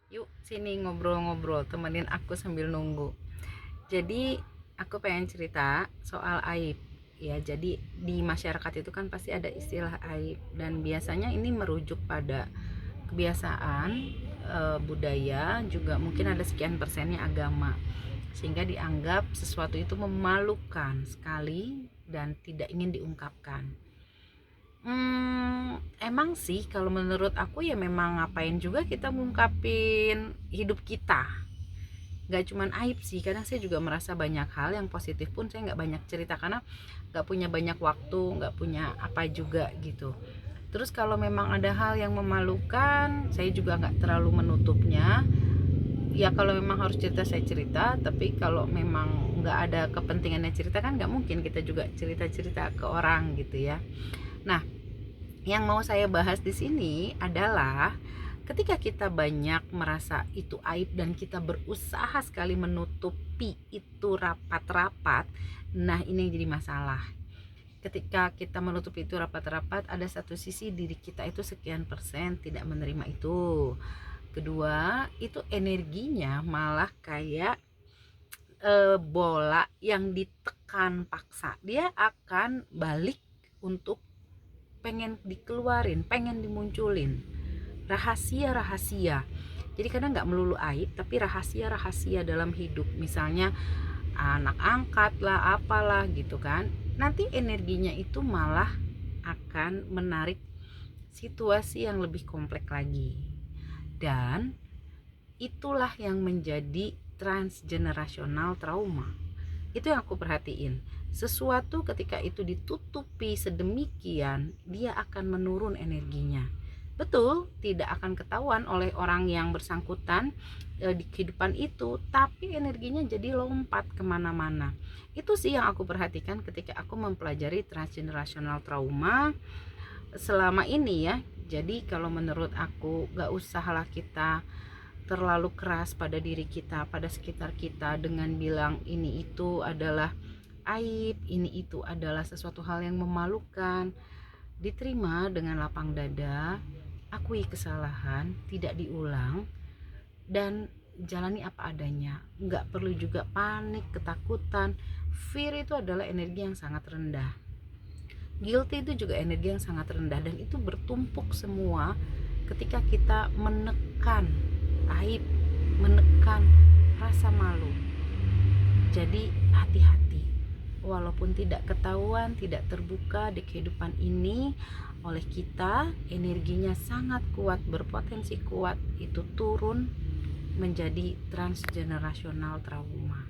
Yuk sini ngobrol-ngobrol, temenin aku sambil nunggu. Jadi aku pengen cerita soal aib. Ya, jadi di masyarakat itu kan pasti ada istilah aib dan biasanya ini merujuk pada kebiasaan, budaya, juga mungkin ada sekian persennya agama. Sehingga dianggap sesuatu itu memalukan sekali dan tidak ingin diungkapkan. Emang sih kalau menurut aku ya memang ngapain juga kita ngungkapin hidup kita. Gak cuman aib sih, kadang saya juga merasa banyak hal yang positif pun saya nggak banyak cerita karena nggak punya banyak waktu, nggak punya apa juga gitu. Terus kalau memang ada hal yang memalukan, saya juga nggak terlalu menutupnya. Ya kalau memang harus cerita saya cerita, tapi kalau memang nggak ada kepentingannya cerita kan nggak mungkin kita juga cerita-cerita ke orang gitu ya. Nah, yang mau saya bahas di sini adalah ketika kita banyak merasa itu aib dan kita berusaha sekali menutupi itu rapat-rapat, nah ini yang jadi masalah. Ketika kita menutupi itu rapat-rapat, ada satu sisi diri kita itu sekian persen tidak menerima itu. Kedua, itu energinya malah kayak bola yang ditekan paksa. Dia akan balik untuk pengen dikeluarin, pengen dimunculin rahasia-rahasia. Jadi kadang nggak melulu aib, tapi rahasia-rahasia dalam hidup. Misalnya anak angkat lah, apalah gitu kan. Nanti energinya itu malah akan menarik situasi yang lebih kompleks lagi. Dan itulah yang menjadi transgenerational trauma. Itu yang aku perhatiin. Sesuatu ketika itu ditutupi sedemikian, dia akan menurun energinya. Betul, tidak akan ketahuan oleh orang yang bersangkutan di kehidupan itu, tapi energinya jadi lompat kemana-mana. Itu sih yang aku perhatikan ketika aku mempelajari transgenerational trauma selama ini ya. Jadi kalau menurut aku gak usahlah kita terlalu keras pada diri kita, pada sekitar kita dengan bilang ini itu adalah aib, ini itu adalah sesuatu hal yang memalukan. Diterima dengan lapang dada, akui kesalahan, tidak diulang, dan jalani apa adanya. Nggak perlu juga panik, ketakutan. Fear itu adalah energi yang sangat rendah. Guilty itu juga energi yang sangat rendah, dan itu bertumpuk semua ketika kita menekan aib, menekan rasa malu. Jadi hati-hati, walaupun tidak ketahuan, tidak terbuka di kehidupan ini oleh kita, energinya sangat kuat, berpotensi kuat itu turun menjadi transgenerational trauma.